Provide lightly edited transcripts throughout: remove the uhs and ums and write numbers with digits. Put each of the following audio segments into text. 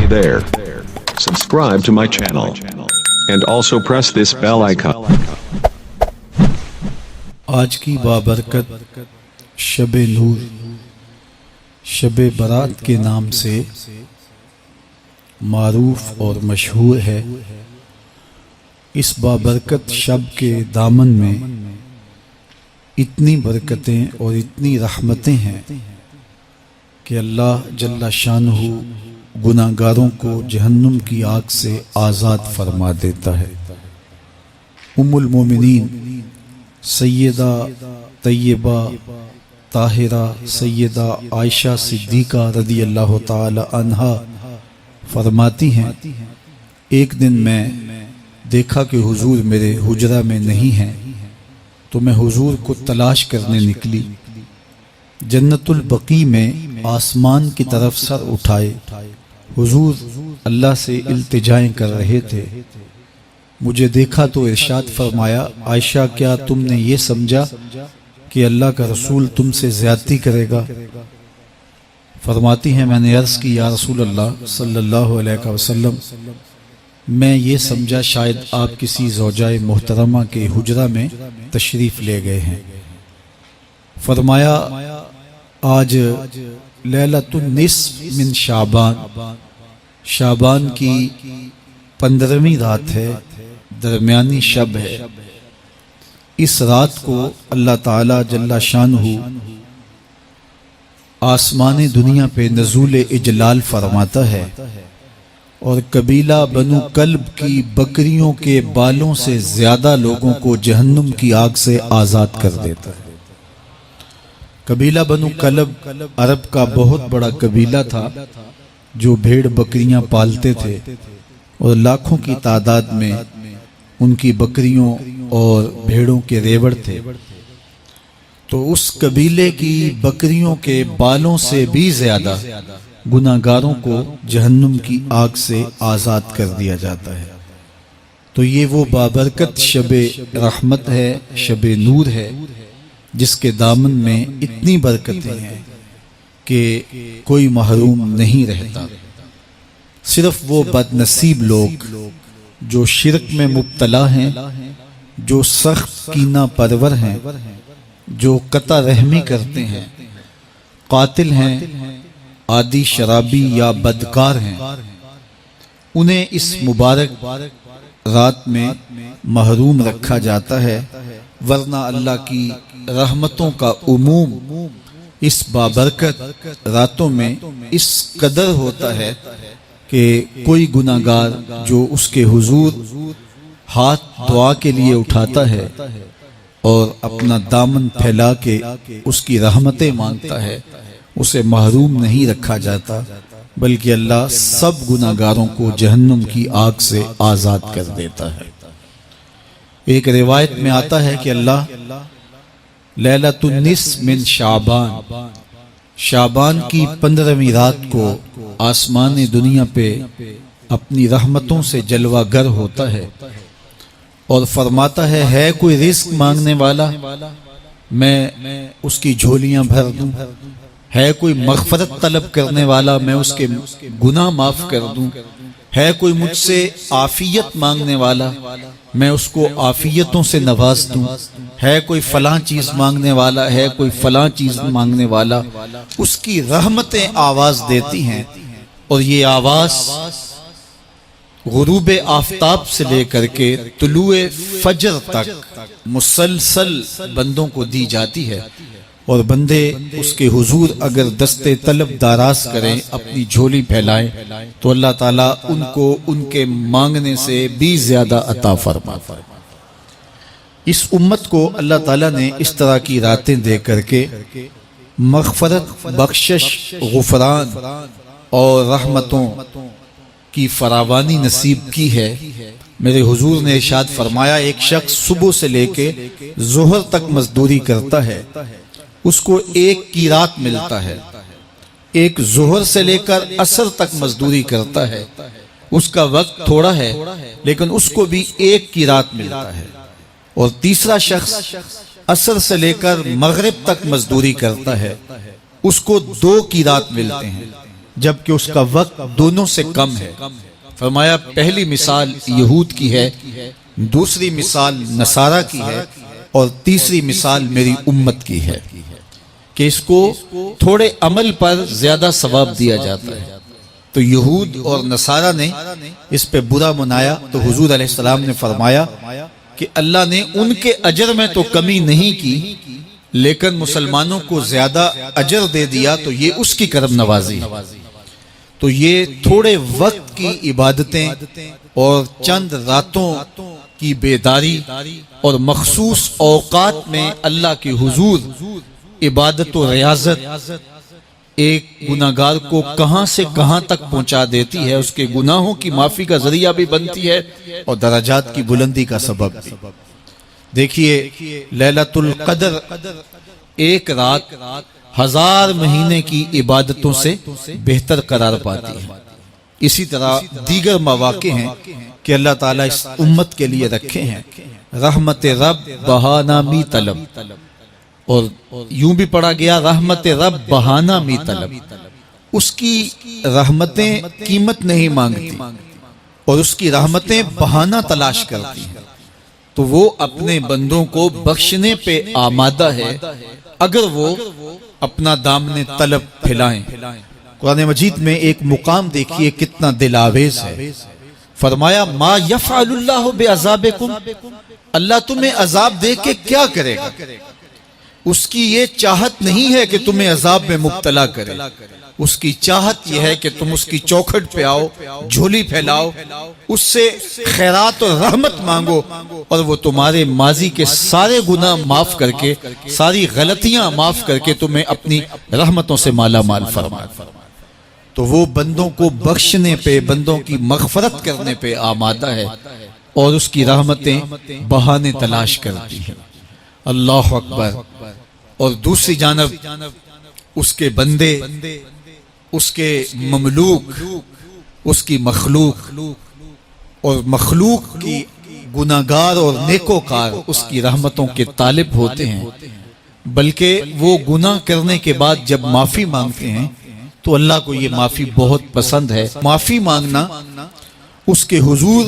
there. Subscribe to my channel. And also press this bell icon. آج کی بابرکت شب نور، شب برات کے نام سے معروف اور مشہور ہے۔ اس بابرکت شب کے دامن میں اتنی برکتیں اور اتنی رحمتیں ہیں کہ اللہ جل شانہ گناہ گاروں کو جہنم کی آگ سے آزاد فرما دیتا ہے۔ ام المومنین سیدہ طیبہ طاہرہ سیدہ عائشہ صدیقہ رضی اللہ تعالی عنہا فرماتی ہیں، ایک دن میں دیکھا کہ حضور میرے حجرہ میں نہیں ہیں، تو میں حضور کو تلاش کرنے نکلی۔ جنت البقیع میں آسمان کی طرف سر اٹھائے حضور اللہ سے التجائیں کر رہے تھے۔ مجھے دیکھا تو ارشاد فرمایا، عائشہ کیا تم نے یہ سمجھا کہ اللہ کا رسول تم سے زیادتی کرے گا؟ فرماتی ہیں میں نے عرض کی یا رسول اللہ صلی اللہ علیہ وسلم، میں یہ سمجھا شاید آپ کسی زوجہ محترمہ کے حجرہ میں تشریف لے گئے ہیں۔ فرمایا آج لیلۃ النصف من شعبان، شعبان کی 15ویں رات ہے، درمیانی شب ہے۔ اس رات کو اللہ تعالی جل شانہ آسمان دنیا پہ نزول اجلال فرماتا ہے اور قبیلہ بنو کلب کی بکریوں کے بالوں سے زیادہ لوگوں کو جہنم کی آگ سے آزاد کر دیتا ہے۔ قبیلہ بنو کلب عرب کا بہت بڑا قبیلہ تھا جو بھیڑ بکریاں پالتے تھے اور لاکھوں کی تعداد میں ان کی بکریوں اور بھیڑوں کے ریوڑ تھے۔ تو اس قبیلے کی بکریوں کے بالوں سے بھی زیادہ گناہ گاروں کو جہنم کی آگ سے آزاد کر دیا جاتا ہے۔ تو یہ وہ بابرکت شب رحمت ہے، شب نور ہے، جس کے دامن میں اتنی برکتیں ہیں کہ کوئی محروم نہیں رہتا۔ صرف وہ بد نصیب لوگ جو شرک میں مبتلا ہیں، جو سخت کینہ پرور ہیں، جو قطع رحمی کرتے ہیں، قاتل ہیں، عادی شرابی یا بدکار ہیں، انہیں اس مبارک رات میں محروم رکھا جاتا ہے، ورنہ اللہ کی رحمتوں کا عموم اس بابرکت راتوں میں اس قدر ہوتا ہے کہ کوئی گناہ گار جو اس کے حضور ہاتھ دعا کے لیے اٹھاتا ہے اور اپنا دامن پھیلا کے اس کی رحمتیں مانگتا ہے، اسے محروم نہیں رکھا جاتا، بلکہ اللہ سب گناہ گاروں کو جہنم کی آگ سے آزاد کر دیتا ہے۔ ایک روایت میں آتا ہے کہ اللہ لیلۃ النصف من شعبان، شعبان کی 15ویں رات کو آسمان دنیا پہ اپنی رحمتوں سے جلوہ گر ہوتا ہے اور فرماتا ہے کوئی رزق مانگنے والا، میں اس کی جھولیاں بھر دوں، ہے کوئی مغفرت طلب کرنے والا، میں اس کے گناہ معاف کر دوں، ہے کوئی مجھ سے عافیت مانگنے والا، میں اس کو عافیتوں سے نواز دوں، ہے کوئی فلاں چیز مانگنے والا، ہے کوئی فلاں چیز مانگنے والا، اس کی رحمتیں آواز دیتی ہیں اور یہ آواز غروب آفتاب سے لے کر کے طلوع فجر تک مسلسل بندوں کو دی جاتی ہے، اور بندے اس کے حضور اگر دستے طلب دراز کریں، اپنی جھولی پھیلائیں، تو اللہ تعالیٰ ان کو ان کے مانگنے سے بھی زیادہ عطا فرماتا ہے۔ اس امت کو اللہ تعالیٰ نے اس طرح کی راتیں دے کر کے مغفرت، بخشش، غفران اور رحمتوں کی فراوانی نصیب کی ہے۔ میرے حضور نے ارشاد فرمایا ایک شخص صبح سے لے کے ظہر تک مزدوری کرتا ہے، اس کو ایک کی رات ملتا ہے۔ ایک ظہر سے لے کر عصر تک مزدوری کرتا ہے، اس کا وقت تھوڑا ہے لیکن اس کو بھی ایک کی رات ملتا ہے۔ اور تیسرا شخص عصر سے لے کر مغرب تک مزدوری کرتا ہے، اس کو 2 کی رات ملتے ہیں۔ جبکہ اس کا وقت دونوں سے کم ہے۔ فرمایا پہلی مثال یہود کی ہے، دوسری مثال نصارہ کی ہے، اور تیسری مثال میری امت کی ہے کہ اس کو تھوڑے عمل پر زیادہ ثواب دیا جاتا ہے۔ تو یہود اور نصارہ نے اس پہ برا منایا، تو حضور علیہ السلام نے فرمایا کہ اللہ نے ان کے اجر میں تو کمی نہیں کی، لیکن مسلمانوں کو زیادہ اجر دے دیا، تو یہ اس کی کرم نوازی ہے۔ تو یہ تھوڑے وقت کی عبادتیں اور چند راتوں کی بیداری اور مخصوص اوقات میں اللہ کے حضور عبادت و ریاضت ایک گناہگار کو کہاں سے کہاں تک پہنچا دیتی ہے، اس کے گناہوں کی معافی کا ذریعہ بھی بنتی ہے اور درجات کی بلندی کا سبب بھی۔ دیکھیے لیلۃ القدر ایک رات 1000 مہینے کی عبادتوں سے بہتر قرار پاتی ہے۔ اسی طرح دیگر مواقع ہیں کہ اللہ تعالیٰ اس امت کے لیے رکھے ہیں، رحمت رب بہانہ می طلب، اور یوں بھی پڑھا گیا رحمت رب بہانہ می طلب۔ اس کی رحمتیں قیمت نہیں مانگتی اور اس کی رحمتیں بہانہ تلاش کرتی ہیں، تو وہ اپنے بندوں کو بخشنے پہ آمادہ ہے اگر وہ اپنا دامن طلب پھیلائیں۔ قرآن مجید میں ایک مقام دیکھیے کتنا دل آویز ہے۔ فرمایا ما یفعل اللہ بعذابکم، اللہ تمہیں عذاب دے کے کیا کرے گا؟ اس کی یہ چاہت نہیں ہے کہ تمہیں عذاب میں مبتلا کرے، اس کی چاہت یہ ہے کہ تم اس کی چوکھٹ پہ آؤ، جھولی پھیلاؤ، اس سے خیرات اور رحمت مانگو، اور وہ تمہارے ماضی کے سارے گناہ معاف کر کے، ساری غلطیاں معاف کر کے تمہیں اپنی رحمتوں سے مالا مال فرمائے۔ تو وہ بندوں کو بخشنے پہ، بندوں کی مغفرت کرنے پہ آمادہ ہے اور اس کی رحمتیں بہانے تلاش کرتی ہیں۔ اللہ اکبر۔ اور دوسری جانب اس کے بندے، اس کے مملوک، اس کی مخلوق، اور مخلوق کی گناہگار اور نیکوکار اس کی رحمتوں کے طالب ہوتے ہیں، بلکہ وہ گناہ کرنے کے بعد جب معافی مانگتے ہیں تو اللہ کو یہ معافی بہت پسند ہے۔ معافی مانگنا، اس کے حضور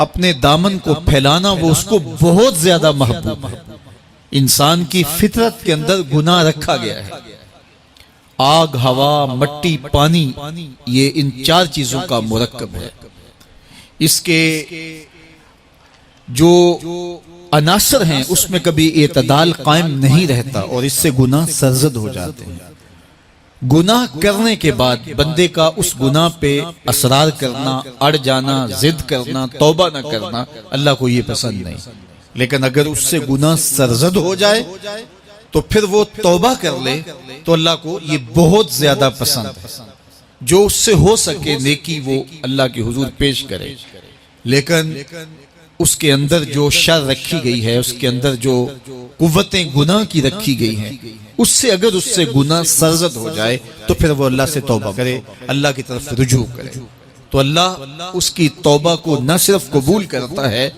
اپنے دامن کو پھیلانا، وہ اس کو بہت زیادہ محبوب ہے۔ انسان کی فطرت کے اندر گناہ رکھا گیا ہے۔ آگ، ہوا، مٹی، پانی، یہ ان 4 چیزوں کا مرکب ہے۔ اس کے جو عناصر ہیں اس میں کبھی اعتدال قائم نہیں رہتا اور اس سے گناہ سرزد ہو جاتے ہیں۔ گناہ کرنے کے بعد بندے کا اس گناہ پہ اصرار کرنا، اڑ جانا، ضد کرنا، توبہ نہ کرنا اللہ کو یہ پسند نہیں، لیکن اگر اس سے گناہ سرزد ہو جائے تو پھر وہ توبہ کر لے تو اللہ کو یہ بہت زیادہ پسند ہے۔ جو اس سے ہو سکے نیکی وہ اللہ کے حضور پیش کرے، لیکن اس کے اندر جو شر رکھی گئی ہے، اس کے اندر جو قوتیں گناہ کی رکھی گئی ہیں، اس سے اگر اس سے گناہ سرزد ہو جائے تو پھر وہ اللہ سے توبہ کرے، اللہ کی طرف رجوع کرے، تو اللہ اس کی توبہ کو نہ صرف قبول کرتا ہے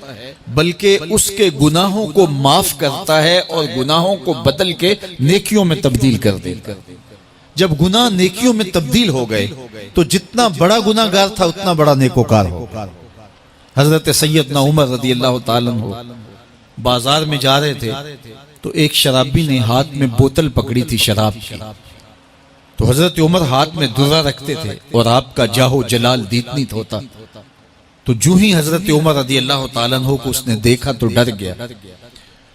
بلکہ اس کے گناہوں کو معاف کرتا ہے اور گناہوں کو بدل کے نیکیوں میں تبدیل کر دیتا ہے۔ جب گناہ نیکیوں میں تبدیل ہو گئے تو جتنا بڑا گناہ گار تھا اتنا بڑا نیکوکار ہو۔ حضرت سیدنا عمر رضی اللہ تعالیٰ عنہ بازار میں جا رہے تھے تو ایک شرابی نے ہاتھ میں بوتل پکڑی تھی شراب کی، تو حضرت عمر ہاتھ میں درہ رکھتے تھے اور آپ کا جاہ و جلال دیتنیت ہوتا، تو جو ہی حضرت عمر رضی اللہ تعالیٰ عنہ کو اس نے دیکھا تو ڈر گیا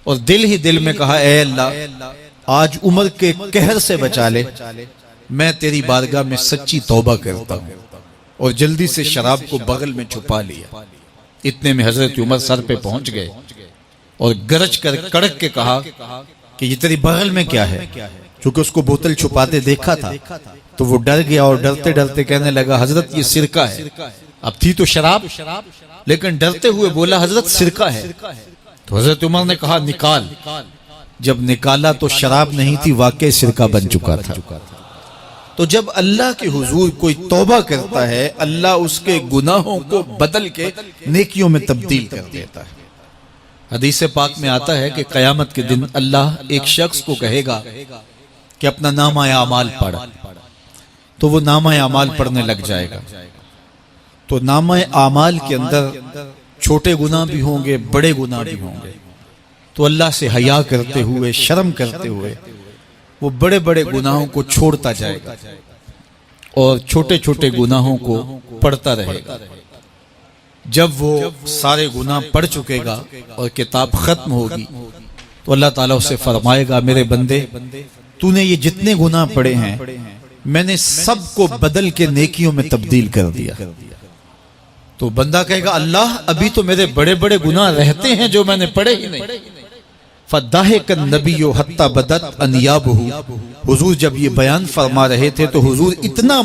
اور دل ہی دل میں کہا اے اللہ آج عمر کے قہر سے بچا لے، میں تیری بارگاہ میں سچی توبہ کرتا ہوں، اور جلدی سے شراب کو بغل میں چھپا لیا۔ اتنے میں حضرت عمر سر پہ پہنچ گئے اور گرج کر کڑک کے کہا کہ یہ تیری بغل میں کیا ہے؟ چونکہ اس کو بوتل چھپاتے دیکھا تھا تو وہ ڈر گیا اور ڈرتے ڈرتے کہنے لگا حضرت یہ سرکہ ہے۔ اب تھی تو شراب، لیکن ڈرتے ہوئے بولا حضرت سرکہ ہے۔ تو حضرت عمر نے کہا نکال۔ جب نکالا تو شراب نہیں تھی، واقعی سرکہ بن چکا تھا۔ تو جب اللہ کے حضور کوئی توبہ کرتا ہے اللہ اس کے گناہوں کو بدل کے نیکیوں میں تبدیل کر دیتا ہے۔ حدیث پاک میں آتا ہے کہ قیامت کے دن اللہ ایک شخص کو کہے گا کہ اپنا نامہ اعمال پڑھ، تو وہ نامہ اعمال پڑھنے لگ جائے گا. تو نامہ اعمال کے اندر چھوٹے گناہ بھی ہوں گے، بڑے گناہ بھی ہوں گے. تو اللہ سے حیا کرتے ہوئے، شرم کرتے ہوئے وہ بڑے بڑے گناہوں کو چھوڑتا جائے گا اور چھوٹے چھوٹے گناہوں کو پڑھتا رہے گا. جب وہ سارے گناہ پڑھ چکے گا اور کتاب ختم ہوگی تو اللہ تعالیٰ اسے فرمائے گا میرے بندے تو نے یہ جتنے گناہ پڑھے ہیں میں نے سب کو بدل کے نیکیوں میں تبدیل کر دیا. تو بندہ کہے گا اللہ ابھی تو میرے بڑے بڑے گناہ رہتے ہیں جو میں نے پڑھے ہی نہیں. فَضَحِكَ النَّبِيُّ حَتَّى بَدَتْ أَنْيَابُهُ. حضور جب یہ بیان فرما رہے تھے تو حضور اتنا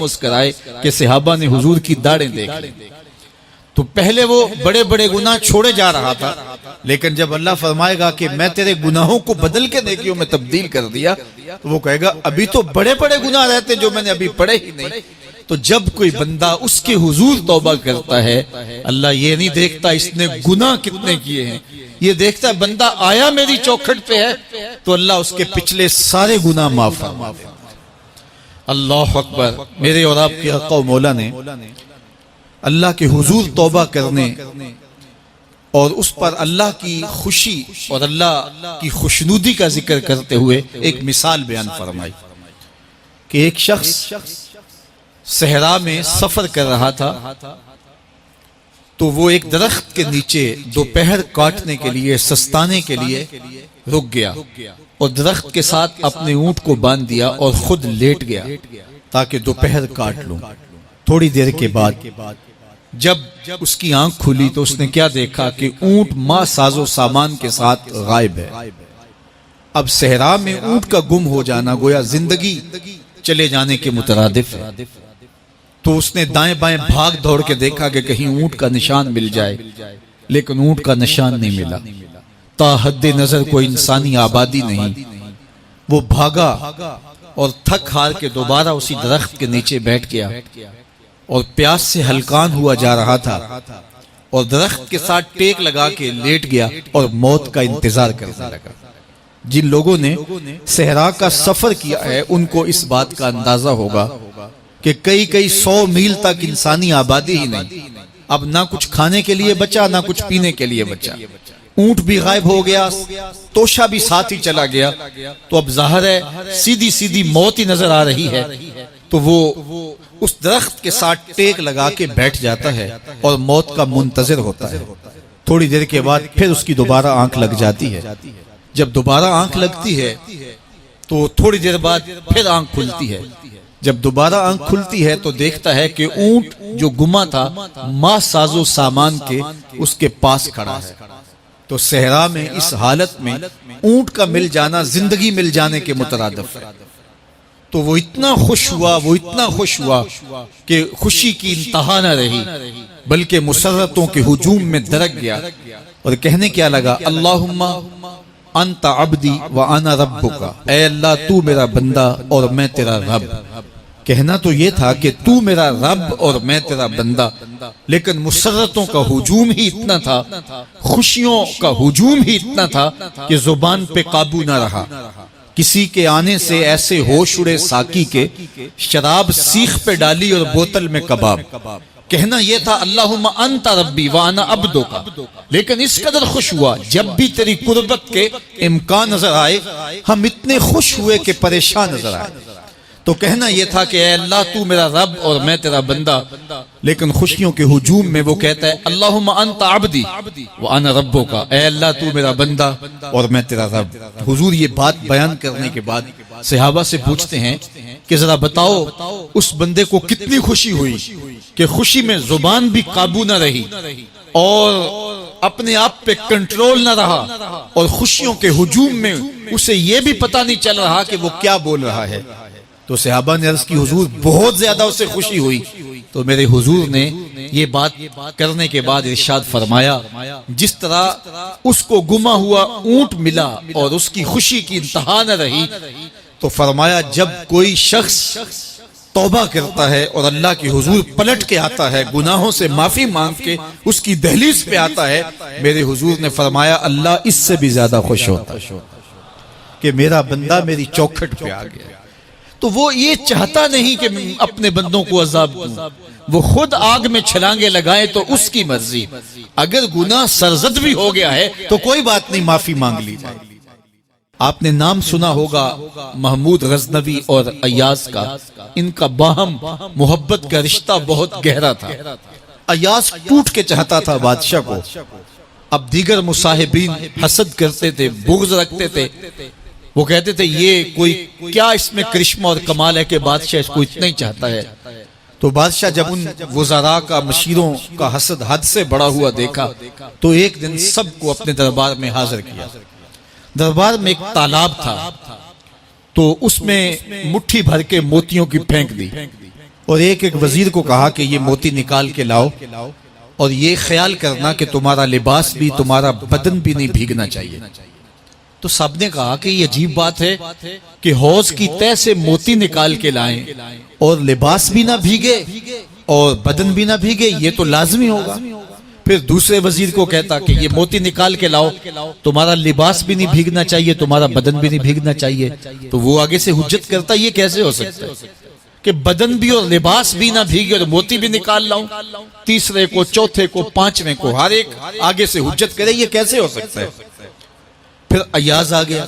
مسکرائے کہ صحابہ نے حضور کی داڑھیں دیکھ لی. تو پہلے وہ بڑے بڑے گناہ چھوڑے جا رہا تھا، لیکن جب اللہ فرمائے گا کہ میں تیرے گناہوں کو بدل کے نیکیوں میں تبدیل کر دیا تو وہ کہے گا ابھی تو بڑے بڑے گناہ رہتے جو میں نے ابھی پڑھے ہی نہیں. تو جب کوئی بندہ اس کے حضور توبہ کرتا ہے اللہ یہ نہیں دیکھتا اس نے گناہ کتنے کیے ہیں، یہ دیکھتا ہے بندہ آیا میری چوکھٹ پہ ہے تو اللہ اس کے پچھلے سارے گناہ معاف فرما. اللہ اکبر. میرے اور آپ کے آقا و مولا نے اللہ کے حضور توبہ کرنے اور اس پر اللہ کی خوشی اور اللہ کی خوشنودی کا ذکر کرتے ہوئے ایک مثال بیان فرمائی کہ ایک شخص صحرا میں سفر کر رہا تھا تو وہ ایک درخت کے نیچے دوپہر کاٹنے کے لیے سستانے کے لیے رک گیا اور درخت کے ساتھ اپنے اونٹ کو باندھ دیا اور خود لیٹ گیا تاکہ دوپہر کاٹ لوں. تھوڑی دیر کے بعد جب اس کی آنکھ کھلی تو اس نے کیا دیکھا کہ اونٹ ماں ساز و سامان کے ساتھ غائب ہے. اب صحرا میں اونٹ کا گم ہو جانا گویا زندگی چلے جانے کے مترادف ہے. تو اس نے دائیں بائیں بھاگ دوڑ کے دیکھا کہ کہیں اونٹ کا نشان مل جائے، لیکن اونٹ کا نشان نہیں ملا. تا حد نظر کوئی انسانی آبادی نہیں. وہ بھاگا اور تھک ہار کے دوبارہ اسی درخت کے نیچے بیٹھ گیا اور پیاس سے ہلکان ہوا جا رہا تھا اور درخت کے ساتھ ٹیک لگا کے لیٹ گیا اور موت کا انتظار کرنے لگا. جن لوگوں نے صحرا کا سفر کیا ہے ان کو اس بات کا اندازہ ہوگا کہ کئی 100 میل تک انسانی آبادی ہی نہیں. اب نہ کچھ کھانے کے لیے بچا نہ کچھ پینے کے لیے بچا. اونٹ بھی غائب ہو گیا، توشا بھی ساتھ ہی چلا گیا. تو اب ظاہر ہے سیدھی موت ہی نظر آ رہی ہے. تو وہ اس درخت کے ساتھ ٹیک لگا کے بیٹھ جاتا ہے اور موت کا منتظر ہوتا ہے. تھوڑی دیر کے بعد پھر اس کی دوبارہ آنکھ لگ جاتی ہے. جب دوبارہ آنکھ لگتی ہے تو تھوڑی دیر بعد پھر آنکھ کھلتی ہے. جب دوبارہ آنکھ کھلتی ہے تو دیکھتا ہے کہ اونٹ جو گما تھا ماں ساز و سامان کے اس کے پاس کھڑا ہے. تو صحرا میں اس حالت میں اونٹ کا مل جانا زندگی مل جانے کے مترادف ہے. تو وہ اتنا خوش ہوا کہ خوشی کی انتہا نہ رہی بلکہ مسرتوں کے ہجوم میں درک گیا اور کہنے کیا لگا اللہم انت عبدی وانا ربک. اے اللہ تو میرا بندہ اور میں تیرا رب. کہنا تو یہ تھا کہ تو میرا رب اور میں تیرا بندہ، لیکن مسرتوں کا ہجوم ہی اتنا تھا، خوشیوں کا ہجوم ہی اتنا تھا کہ زبان پہ قابو نہ رہا. کسی کے آنے سے ایسے ہوش اڑے ساکی کے، شراب سیخ پہ ڈالی اور بوتل میں کباب. کہنا یہ تھا اللہم انت ربی وانا عبدک، لیکن اس قدر خوش ہوا جب بھی تیری قربت کے امکان نظر آئے ہم اتنے خوش ہوئے کہ پریشان نظر آئے. تو کہنا یہ تھا کہ اے اللہ تو میرا رب اور میں تیرا بندہ، لیکن خوشیوں کے ہجوم میں وہ کہتا ہے اللہم انت عبدی وانا ربک. اے اللہ تو میرا بندہ اور میں تیرا رب. حضور یہ بات بیان کرنے کے بعد صحابہ سے پوچھتے ہیں کہ ذرا بتاؤ اس بندے کو کتنی خوشی ہوئی کہ خوشی میں زبان بھی قابو نہ رہی اور اپنے آپ پہ کنٹرول نہ رہا اور خوشیوں کے ہجوم میں اسے یہ بھی پتہ نہیں چل رہا کہ وہ کیا بول رہا ہے. تو صحابہ نے عرض کی حضور بہت زیادہ اسے خوشی ہوئی. تو میرے حضور نے یہ بات کرنے کے بعد ارشاد فرمایا جس طرح اس کو گما ہوا اونٹ ملا اور اس کی خوشی کی انتہا نہ رہی، تو فرمایا جب کوئی شخص توبہ کرتا ہے اور اللہ کی حضور پلٹ کے آتا ہے، گناہوں سے معافی مانگ کے اس کی دہلیز پہ آتا ہے، میرے حضور نے فرمایا اللہ اس سے بھی زیادہ خوش ہوتا ہے کہ میرا بندہ میری چوکھٹ پہ آ گیا. تو وہ یہ چاہتا نہیں کہ میں اپنے بندوں کو عذاب دوں، وہ خود آگ میں چھلانگے لگائے تو اس کی مرضی، اگر گناہ سرزد بھی ہو گیا ہے تو کوئی بات نہیں، معافی مانگ لی جائے۔ آپ نے نام سنا ہوگا محمود غزنوی اور ایاز کا، ان کا باہم محبت کا رشتہ بہت گہرا تھا۔ ایاز ٹوٹ کے چاہتا تھا بادشاہ کو، اب دیگر مصاحبین حسد کرتے تھے، بغض رکھتے تھے، وہ کہتے تھے یہ کوئی کیا اس میں کرشمہ اور کمال ہے کہ بادشاہ اس کو اتنا ہی چاہتا ہے۔ تو بادشاہ جب ان وزراء کا، مشیروں کا حسد حد سے بڑا ہوا دیکھا تو ایک دن سب کو اپنے دربار میں حاضر کیا۔ دربار میں ایک تالاب تھا تو اس میں مٹھی بھر کے موتیوں کی پھینک دی، اور ایک ایک وزیر کو کہا کہ یہ موتی نکال کے لاؤ، اور یہ خیال کرنا کہ تمہارا لباس بھی، تمہارا بدن بھی نہیں بھیگنا چاہیے۔ تو سب نے کہا کہ یہ عجیب بات ہے کہ حوض کی تہ سے موتی نکال کے لائیں اور لباس بھی نہ بھیگے اور بدن بھی نہ بھیگے، یہ تو لازمی ہوگا۔ پھر دوسرے وزیر کو کہتا کہ یہ موتی نکال کے لاؤ، تمہارا لباس بھی نہیں بھیگنا چاہیے، تمہارا بدن بھی نہیں بھیگنا چاہیے۔ تو وہ آگے سے حجت کرتا یہ کیسے ہو سکتا ہے کہ بدن بھی اور لباس بھی نہ بھیگے اور موتی بھی نکال لاؤں؟ تیسرے کو، چوتھے کو، پانچویں کو، ہر ایک آگے سے حجت کرے یہ کیسے ہو سکتا ہے؟ پھر ایاز آ گیا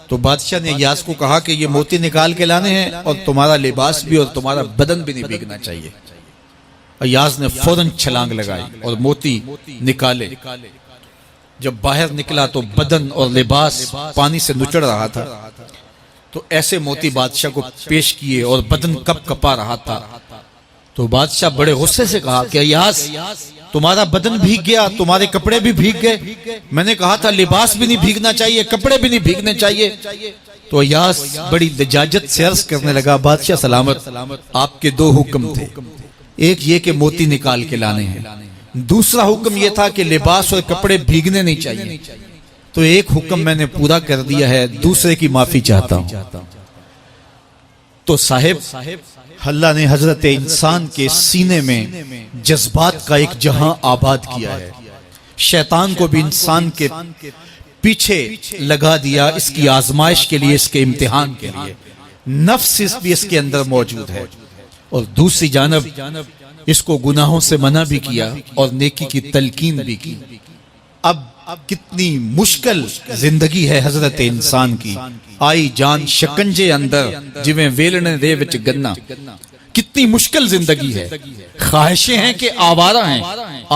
تو بادشاہ نے ایاز کو کہا کہ یہ موتی نکال کے لانے ہیں اور تمہارا لباس بھی اور تمہارا بدن بھی نہیں بھیگنا چاہیے۔ ایاز نے فوراً چھلانگ لگائی اور موتی نکالے۔ جب باہر نکلا تو بدن اور لباس پانی سے نچڑ رہا تھا، تو ایسے موتی بادشاہ کو پیش کیے اور بدن کپ کپا رہا تھا۔ تو بادشاہ بڑے غصے سے کہا کہ ایاز تمہارا بدن بھیگ گیا، تمہارے کپڑے بھی بھیگ گئے، میں نے کہا تھا لباس بھی نہیں بھیگنا چاہیے، کپڑے بھی نہیں بھیگنے چاہیے۔ تو ایاز بڑی لجاجت سے عرض کرنے لگا بادشاہ سلامت، آپ کے دو حکم تھے، ایک یہ کہ موتی نکال کے لانے ہیں، دوسرا حکم یہ تھا کہ لباس اور کپڑے بھیگنے نہیں چاہیے۔ تو ایک حکم میں نے پورا کر دیا ہے، دوسرے کی معافی چاہتا ہوں۔ تو صاحب اللہ نے حضرت انسان کے سینے میں جذبات کا ایک جہاں آباد کیا ہے، شیطان کو بھی انسان کے پیچھے لگا دیا، اس کی آزمائش کے لیے، اس کے امتحان کے لیے۔ نفس بھی اس کے اندر موجود ہے، اور دوسری جانب اس کو گناہوں سے منع بھی کیا اور نیکی کی تلقین بھی کی۔ اب کتنی مشکل زندگی ہے حضرت انسان کی، آئی جان شکنجے اندر جویں ویلنے دے وچ گنا، کتنی مشکل زندگی ہے۔ خواہشیں ہیں کہ آوارہ ہیں،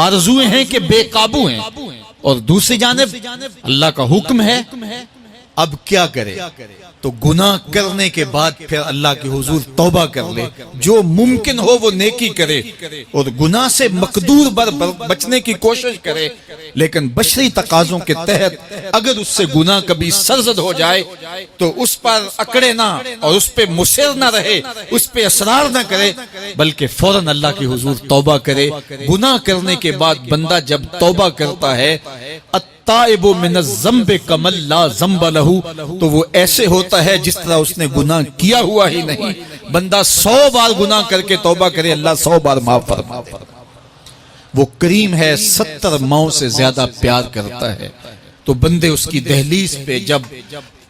آرزویں ہیں کہ بے قابو ہیں، اور دوسری جانب اللہ کا حکم ہے۔ اب کیا کرے؟ تو گناہ کرنے کے بعد پھر اللہ کے حضور توبہ کر لے، جو ممکن ہو وہ نیکی کرے، اور گناہ سے مقدور بچنے کی کوشش کرے، لیکن بشری تقاضوں کے تحت اگر اس سے گناہ کبھی سرزد ہو جائے تو اس پر اکڑے نہ اور اس پہ مصر نہ رہے، اس پہ اصرار نہ کرے، بلکہ فوراً اللہ کے حضور توبہ کرے۔ گناہ کرنے کے بعد بندہ جب توبہ کرتا ہے، التائب من الذنب کمن لا ذنب لہ، تو وہ ایسے ہوتا ہے جس طرح اس نے گناہ کیا ہوا ہی نہیں۔ بندہ 100 بار گناہ کر کے توبہ کرے، اللہ 100 بار معاف فرماتا ہے۔ وہ کریم ہے، 70 ماؤں سے زیادہ پیار کرتا ہے۔ تو بندے اس کی دہلیز پہ جب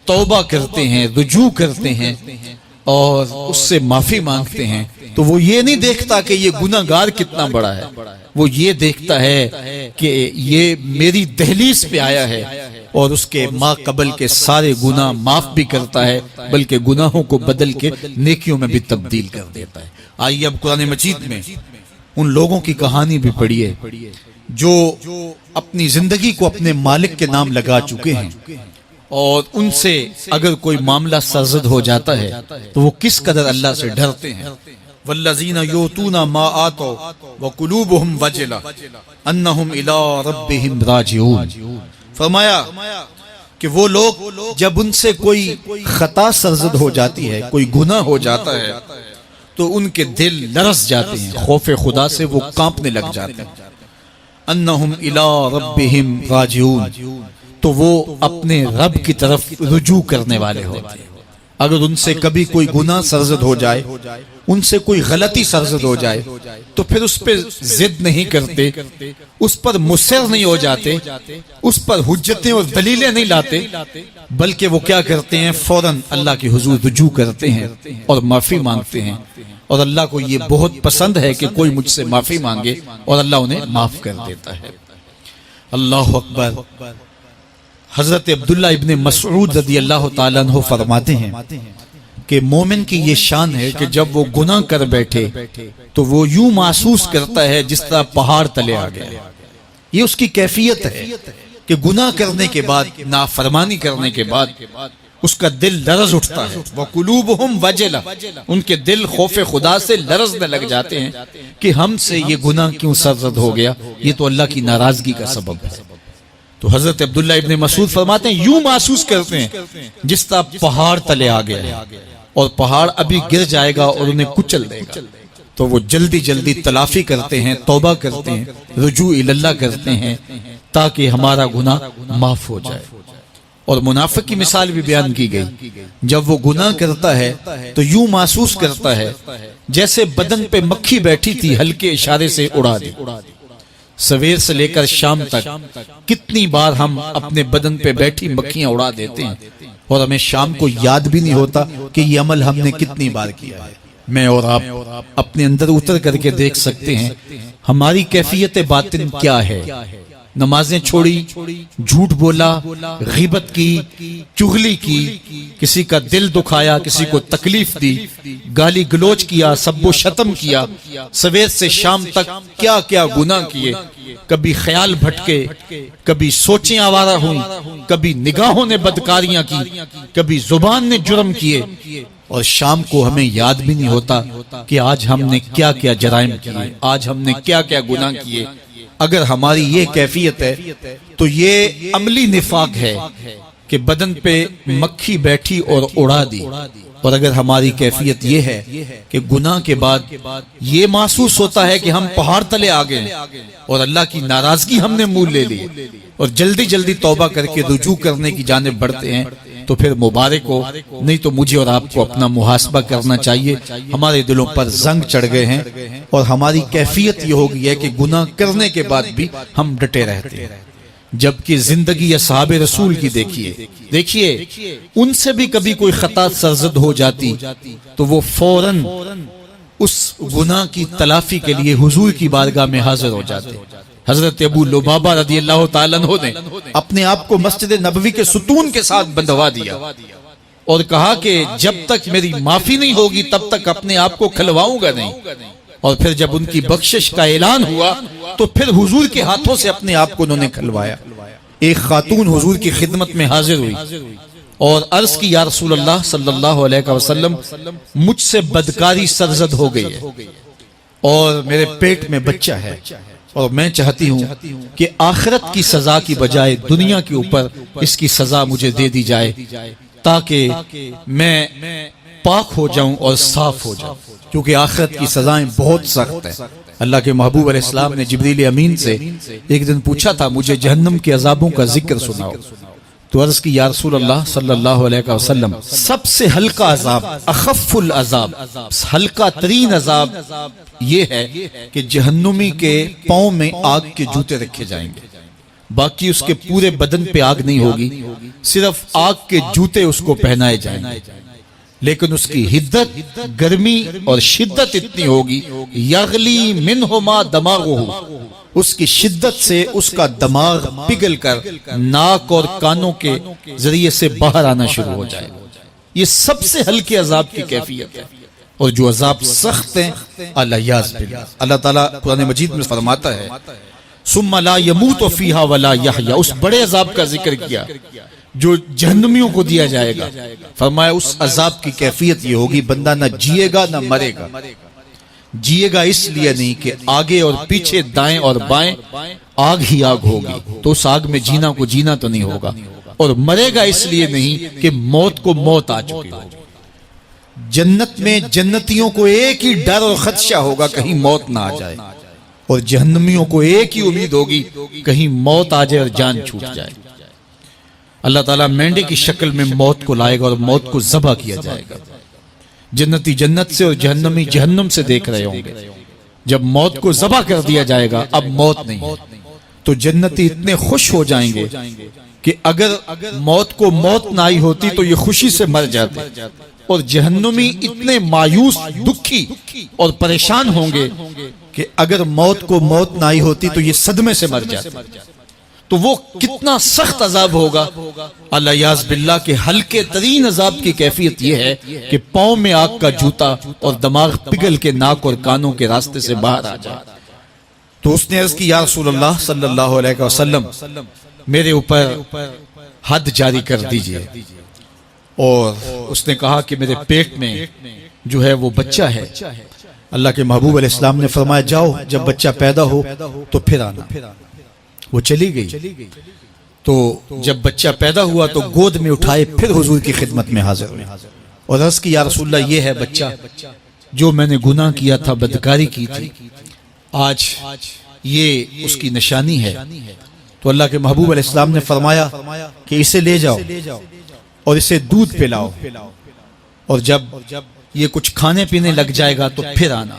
توبہ کرتے ہیں، رجوع کرتے ہیں اور اس سے معافی مانگتے ہیں، تو وہ یہ نہیں دیکھتا کہ یہ گناہگار کتنا بڑا ہے، وہ یہ دیکھتا ہے کہ یہ میری دہلیز پہ آیا ہے، اور اس کے ما قبل کے سارے گناہ معاف بھی کرتا ہے، بلکہ گناہوں کو بدل کے نیکیوں میں بھی تبدیل کر دیتا ہے۔ آئیے اب قرآن مجید میں ان لوگوں کی کہانی بھی پڑھیے جو اپنی زندگی کو اپنے مالک کے نام لگا چکے ہیں، اور ان سے اگر کوئی معاملہ سرزد ہو جاتا ہے تو وہ کس قدر اللہ سے ڈرتے ہیں۔ والذین یؤتون ما آتوا وقلوبهم وجلہ انہم الی ربہم راجعون، فرمایا کہ وہ لوگ جب ان سے کوئی خطا سرزد ہو جاتی ہے، کوئی گناہ ہو جاتا ہے، تو ان کے دل لرز جاتے ہیں، خوف خدا سے وہ کانپنے لگ جاتے ہیں۔ انہم الی ربہم راجعون، تو وہ اپنے رب کی طرف رجوع کرنے والے ہوتے ہیں۔ اگر ان سے کبھی کوئی گناہ سرزد ہو جائے ان سے کوئی غلطی سرزد ہو جائے تو پھر اس پہ ضد نہیں کرتے، اس پر مصر نہیں ہو جاتے، اس پر حجتیں اور دلیلیں نہیں لاتے، بلکہ وہ کیا کرتے ہیں، فوراً اللہ کے حضور رجوع کرتے ہیں اور معافی مانگتے ہیں. اور اللہ کو یہ بہت پسند ہے کہ کوئی مجھ سے معافی مانگے اور اللہ انہیں معاف کر دیتا ہے. اللہ اکبر. حضرت عبداللہ ابن مسعود رضی اللہ تعالیٰ عنہ فرماتے ہیں کہ مومن کی یہ شان ہے کہ جب وہ گناہ کر بیٹھے تو وہ یوں محسوس کرتا ہے جس طرح پہاڑ تلے آ گیا. یہ اس کی کیفیت ہے کہ گناہ کرنے کے بعد، نافرمانی کرنے کے بعد اس کا دل لرز اٹھتا ہے. وَقُلُوبُهُمْ وَجِلَةٌ، ان کے دل خوف خدا سے لرزنے لگ جاتے ہیں کہ ہم سے یہ گناہ کیوں سرزد ہو گیا، یہ تو اللہ کی ناراضگی کا سبب ہے. تو حضرت عبداللہ ابن مسعود فرماتے ہیں یوں محسوس کرتے ہیں جس طرح پہاڑ تلے آ گیا ہے اور پہاڑ ابھی گر جائے گا اور انہیں کچل دے گا. تو وہ جلدی جلدی تلافی کرتے ہیں، توبہ کرتے ہیں، رجوع اللہ کرتے ہیں تاکہ ہمارا گناہ معاف ہو جائے. اور منافق کی مثال بھی بیان کی گئی. جب وہ گناہ کرتا ہے تو یوں محسوس کرتا ہے جیسے بدن پہ مکھی بیٹھی تھی، ہلکے اشارے سے اڑا دی. سویر سے لے کر شام تک کتنی بار ہم اپنے بدن پہ بیٹھی مکھیاں اڑا دیتے ہیں اور ہمیں شام کو یاد بھی نہیں ہوتا کہ یہ عمل ہم نے کتنی بار کیا ہے. میں اور آپ اپنے اندر اتر کر کے دیکھ سکتے ہیں ہماری کیفیت باطن کیا ہے. نمازیں چھوڑی، جھوٹ بولا، غیبت کی، چغلی کی، کسی کا دل دکھایا، کسی کو تکلیف دی، گالی گلوچ کیا، سب و شتم کیا، سویر سے شام تک کیا کیا گناہ کیے. کبھی خیال بھٹکے، کبھی سوچیں آوارہ ہوئیں، کبھی نگاہوں نے بدکاریاں کی، کبھی زبان نے جرم کیے، اور شام کو ہمیں یاد بھی نہیں ہوتا کہ آج ہم نے کیا کیا جرائم کیے، آج ہم نے کیا کیا گناہ کیے. اگر ہماری یہ کیفیت ہے تو یہ عملی نفاق ہے کہ بدن پہ مکھی بیٹھی اور اڑا دی. اور اگر ہماری کیفیت یہ ہے کہ گناہ کے بعد یہ محسوس ہوتا ہے کہ ہم پہاڑ تلے آ گئے اور اللہ کی ناراضگی ہم نے منہ لے لی اور جلدی جلدی توبہ کر کے رجوع کرنے کی جانب بڑھتے ہیں، تو پھر مبارک ہو. نہیں تو مجھے اور آپ کو اپنا محاسبہ کرنا چاہیے. ہمارے دلوں پر زنگ چڑھ گئے ہیں اور ہماری کیفیت یہ ہو گئی ہے کہ گناہ کرنے کے بعد بھی ہم ڈٹے رہتے ہیں. جبکہ زندگی اصحاب رسول کی دیکھیے ان سے بھی کبھی کوئی خطا سرزد ہو جاتی تو وہ فوراً اس گناہ کی تلافی کے لیے حضور کی بارگاہ میں حاضر ہو جاتے. حضرت ابو لبابہ رضی اللہ تعالیٰ عنہ نے اپنے آپ کو مسجد نبوی کے ستون کے ساتھ بندھوا دیا اور کہا کہ جب تک میری معافی نہیں ہوگی تب تک اپنے آپ کو کھلواؤں گا نہیں. اور پھر جب ان کی بخشش کا اعلان ہوا تو پھر حضور کے ہاتھوں سے اپنے آپ کو انہوں نے کھلوایا. ایک خاتون حضور کی خدمت میں حاضر ہوئی اور عرض کی، یا رسول اللہ صلی اللہ علیہ وسلم، مجھ سے بدکاری سرزد ہو گئی ہے اور میرے پیٹ میں بچہ ہے اور میں چاہتی ہوں کہ آخرت کی سزا کی بجائے دنیا کے اوپر اس کی سزا مجھے دے دی جائے تاکہ میں پاک ہو جاؤں اور صاف ہو جاؤں، کیونکہ آخرت کی سزائیں بہت سخت ہیں. اللہ کے محبوب علیہ السلام نے جبریل امین سے ایک دن پوچھا تھا مجھے جہنم کے عذابوں کا ذکر سناؤ. تو عرض کی، یا رسول اللہ صلی اللہ علیہ وسلم، سب سے ہلکا عذاب، اخف العذاب، ہلکا ترین عذاب یہ ہے کہ جہنمی کے پاؤں میں آگ کے جوتے رکھے جائیں گے. باقی اس کے پورے بدن پہ آگ نہیں ہوگی، صرف آگ کے جوتے اس کو پہنائے جائیں گے. لیکن اس کی حدت، گرمی اور شدت اتنی ہوگی، یغلی منہما دماغہ، اس کی شدت سے اس کا دماغ پگھل کر ناک اور کانوں کے ذریعے سے باہر آنا شروع ہو جائے. یہ سب سے ہلکے عذاب کی کیفیت ہے. اور جو عذاب سخت ہیں، اللہ تعالیٰ قرآن مجید میں فرماتا ہے ثم لا يموت فيها ولا يحيى. اس بڑے عذاب کا ذکر کیا جو جہنمیوں کو دیا جائے گا. فرمایا اس عذاب کی کیفیت یہ ہوگی بندہ نہ جیے گا نہ مرے گا. جیے گا اس لیے نہیں کہ آگے اور پیچھے، دائیں اور بائیں آگ ہی آگ ہوگی، تو اس آگ میں جینا کو جینا تو نہیں ہوگا. اور مرے گا اس لیے نہیں کہ موت کو موت آ چکی ہوگی. جنت میں جنتیوں کو ایک ہی ڈر اور خدشہ ہوگا کہیں موت نہ آ جائے، اور جہنمیوں کو ایک ہی امید ہوگی کہیں موت آ جائے اور جان چھوٹ جائے. اللہ تعالیٰ مینڈے کی شکل میں موت کو لائے گا اور موت کو ذبح کیا جائے گا. جنتی جنت سے اور جہنمی جہنم سے دیکھ رہے ہوں گے. جب موت کو ذبح کر دیا جائے گا اب موت نہیں ہے تو جنتی اتنے خوش ہو جائیں گے کہ اگر موت کو موت نہ آئی ہوتی تو یہ خوشی سے مر جاتے, اور جہنمی اتنے مایوس دکھی اور پریشان ہوں گے کہ اگر موت کو موت نہ آئی ہوتی تو یہ صدمے سے مر جاتے. تو وہ کتنا سخت عذاب ہوگا. اللہ یاز باللہ کے ہلکے ترین عذاب کی کیفیت یہ ہے کہ پاؤں میں آگ کا جوتا اور دماغ پگھل کے ناک اور کانوں کے راستے سے باہر آ جائے. تو اس نے عرض کی یا رسول اللہ صلی اللہ علیہ وسلم میرے اوپر حد جاری کر دیجئے. اور اس نے کہا کہ میرے پیٹ میں جو ہے وہ بچہ ہے. اللہ کے محبوب علیہ السلام نے فرمایا جاؤ جب بچہ پیدا ہو تو پھر آنا. وہ چلی گئی. تو جب بچہ پیدا ہوا تو گود میں اٹھائے پھر حضور کی خدمت میں حاضر ہوئے اور عرض کی یا رسول اللہ یہ ہے بچہ جو میں نے گناہ کیا تھا, بدکاری کی تھی, آج یہ اس کی نشانی ہے. تو اللہ کے محبوب علیہ السلام نے فرمایا کہ اسے لے جاؤ اور اسے دودھ پلاؤ, اور جب یہ کچھ کھانے پینے لگ جائے گا تو پھر آنا.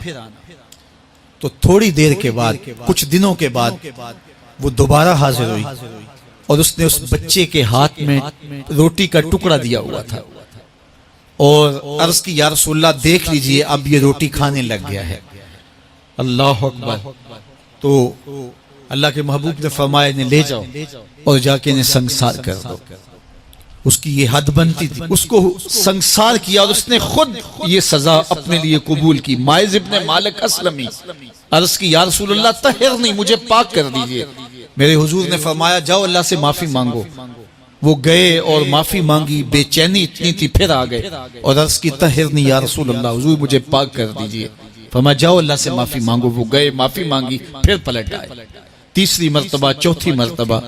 تو تھوڑی دیر کے بعد, کچھ دنوں کے بعد وہ دوبارہ حاضر ہوئی اور اس نے اس بچے کے ہاتھ میں روٹی کا ٹکڑا دیا ہوا تھا اور عرض کی یا رسول اللہ دیکھ لیجئے اب یہ روٹی کھانے لگ گیا ہے. اللہ اکبر. تو اللہ کے محبوب نے فرمایا انہیں لے جاؤ اور جا کے انہیں سنگسار کر دو. اس کی یہ حد بنتی تھی, اس کو سنگسار کیا اور اس نے خود یہ سزا اپنے لیے قبول کی. مائز ابن مالک اسلمی عرض کی یا رسول اللہ طہر نہیں, مجھے پاک کر دیجئے. میرے حضور نے فرمایا جاؤ اللہ سے معافی مانگو. وہ گئے اور معافی مانگی, بے چینی اتنی تھی, پھر آ گئے اور عرض کی طہر نہیں یا رسول اللہ, حضور مجھے پاک کر دیجئے. فرمایا جاؤ اللہ سے معافی مانگو. وہ گئے, معافی مانگی, پھر پلٹ آئے. تیسری مرتبہ, چوتھی مرتبہ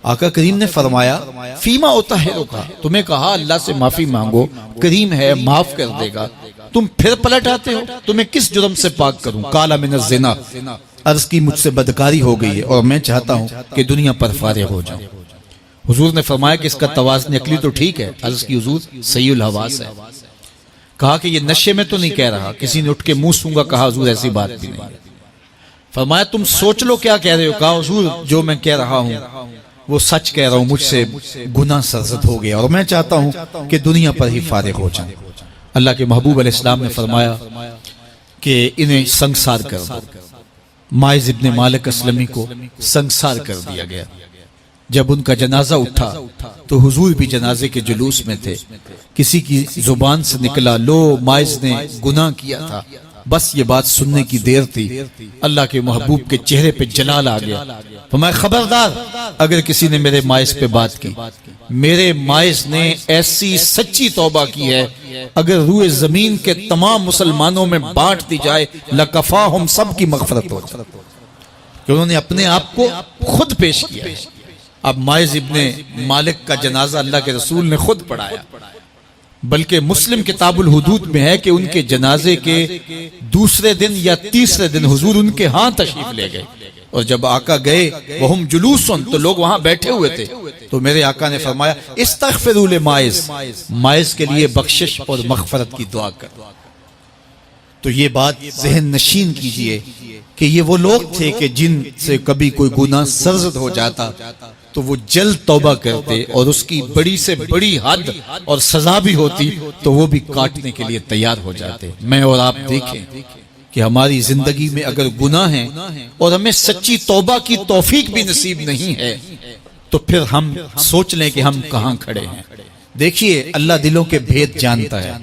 آقا کریم نے فرمایا فیما اطہرک, تمہیں کہا اللہ سے معافی مانگو, کریم ہے معاف کر دے گا, تم پھر پلٹ آتے ہو, تمہیں کس جرم سے پاک کروں؟ قال من الزنا, عرض کی مجھ سے بدکاری ہو گئی ہے اور میں چاہتا ہوں کہ دنیا پر فارغ ہو جاؤں. حضور نے فرمایا کہ اس کا توازن عقلی تو ٹھیک ہے. عرض کی حضور صحیح الحواس ہے. کہا کہ یہ نشے میں تو نہیں کہہ رہا, کسی نے اٹھ کے منہ سونگا. کہا حضور ایسی بات بھی نہیں. فرمایا تم سوچ لو کیا کہہ رہے ہو. کہا حضور جو میں کہہ رہا ہوں وہ سچ کہہ رہا ہوں, مجھ سے گناہ سرزد ہو گیا اور میں چاہتا ہوں کہ دنیا پر ہی فارغ ہو جائیں. اللہ کے محبوب علیہ السلام نے فرمایا کہ انہیں سنگسار کر دو. مائز ابن مالک اسلمی کو سنگسار کر دیا گیا. جب ان کا جنازہ اٹھا تو حضور بھی جنازے کے جلوس میں تھے. کسی کی زبان سے نکلا لو مائز نے گناہ کیا تھا. بس یہ بات سننے کی دیر تھی, اللہ کے محبوب کے چہرے پہ جلال آ گیا. فرمایا خبردار اگر کسی نے میرے مائز پہ بات کی, میرے مائز نے ایسی سچی توبہ کی ہے اگر روئے زمین کے تمام مسلمانوں میں بانٹ دی جائے لکفاہم, سب کی مغفرت ہو جائے. کہ انہوں نے اپنے آپ کو خود پیش کیا ہے. اب مائز ابن مالک کا جنازہ اللہ کے رسول نے خود پڑھایا, بلکہ مسلم کتاب الحدود میں ہے کہ ان کے جنازے کے دوسرے دن یا تیسرے دن حضور ان کے ہاں تشریف لے گئے. اور جب آقا گئے وہم جلوسن, تو لوگ وہاں بیٹھے ہوئے تھے. تو میرے آقا نے فرمایا استغفروا لمائز, مائز کے لیے بخشش اور مغفرت کی دعا کر. تو یہ بات ذہن نشین کیجئے کہ یہ وہ لوگ تھے کہ جن سے کبھی کوئی گناہ سرزد ہو جاتا تو وہ جلد توبہ کرتے, اور اس کی بڑی سے بڑی حد اور سزا بھی ہوتی تو وہ بھی کاٹنے کے لیے تیار ہو جاتے. میں اور آپ دیکھیں کہ ہماری زندگی میں اگر گناہ ہیں اور ہمیں سچی توبہ کی توفیق بھی نصیب نہیں ہے تو پھر ہم سوچ لیں کہ ہم کہاں کھڑے ہیں. دیکھیے اللہ دلوں کے بھید جانتا ہے.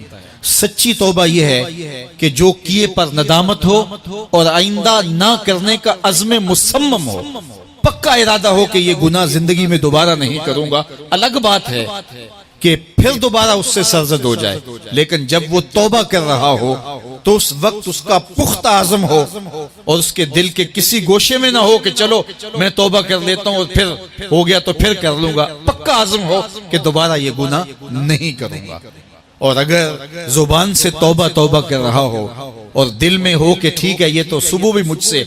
سچی توبہ یہ ہے کہ جو کیے پر ندامت ہو اور آئندہ نہ کرنے کا عزم مصمم ہو, پکا ارادہ ہو کہ یہ گناہ زندگی میں دوبارہ نہیں کروں گا. الگ بات ہے کہ پھر دوبارہ اس سے سرزد ہو جائے, لیکن جب وہ توبہ کر رہا ہو تو اس وقت اس کا پختہ عزم ہو اور اس کے دل کے کسی گوشے میں نہ ہو کہ چلو میں توبہ کر لیتا ہوں اور پھر ہو گیا تو پھر کر لوں گا. پکا عزم ہو کہ دوبارہ یہ گناہ نہیں کروں گا. اور اگر زبان سے توبہ توبہ کر رہا ہو اور دل میں ہو کہ ٹھیک ہے یہ تو صبح بھی مجھ سے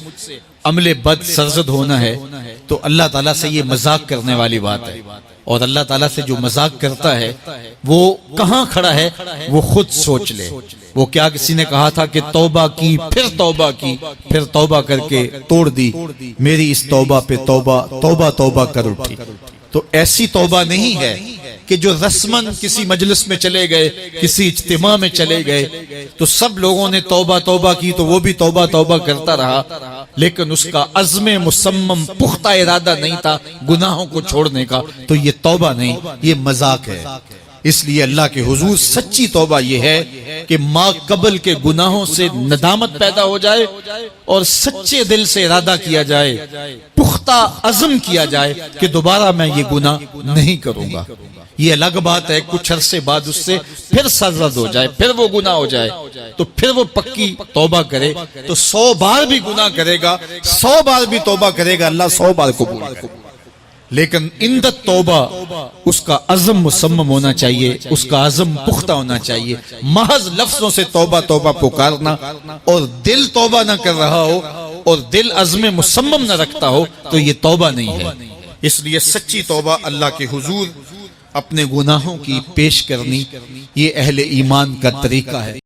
عمل بد سرزد ہونا ہے, تو اللہ تعالیٰ سے یہ مذاق کرنے والی بات ہے. اور اللہ تعالیٰ سے جو مذاق کرتا ہے وہ کہاں کھڑا ہے وہ خود سوچ لے. وہ کیا کسی نے کہا تھا کہ توبہ کی پھر توبہ کر کے توڑ دی، میری اس توبہ پہ توبہ کر اٹھی۔ تو ایسی توبہ نہیں ہے کہ جو رسماً کسی مجلس میں چلے گئے، کسی اجتماع میں چلے گئے تو سب لوگوں نے توبہ کی تو وہ بھی توبہ کرتا رہا، لیکن اس کا عزم مصمم پختہ ارادہ نہیں تھا گناہوں کو چھوڑنے کا، تو یہ توبہ نہیں، یہ مذاق ہے۔ اس لیے اللہ کے حضور سچی توبہ یہ ہے کہ ما قبل کے گناہوں سے ندامت پیدا ہو جائے اور سچے دل سے ارادہ کیا جائے، پختہ عزم کیا جائے کہ دوبارہ میں یہ گناہ نہیں کروں گا۔ یہ الگ بات ہے کچھ عرصے بعد اس سے پھر سرزد ہو جائے، پھر وہ گناہ ہو جائے تو پھر وہ پکی توبہ کرے، تو 100 بار بھی گناہ کرے گا، 100 بار بھی توبہ کرے گا، اللہ 100 بار قبول کرے گا۔ لیکن اندت توبہ اس کا عزم مصمم ہونا چاہیے، اس کا عزم پختہ ہونا چاہیے۔ محض لفظوں سے توبہ پکارنا اور دل توبہ نہ کر رہا ہو اور دل عزم مصمم نہ رکھتا ہو تو یہ توبہ نہیں ہے۔ اس لیے سچی توبہ اللہ کے حضور اپنے گناہوں کی پیش کرنی، یہ اہل ایمان کا طریقہ ہے۔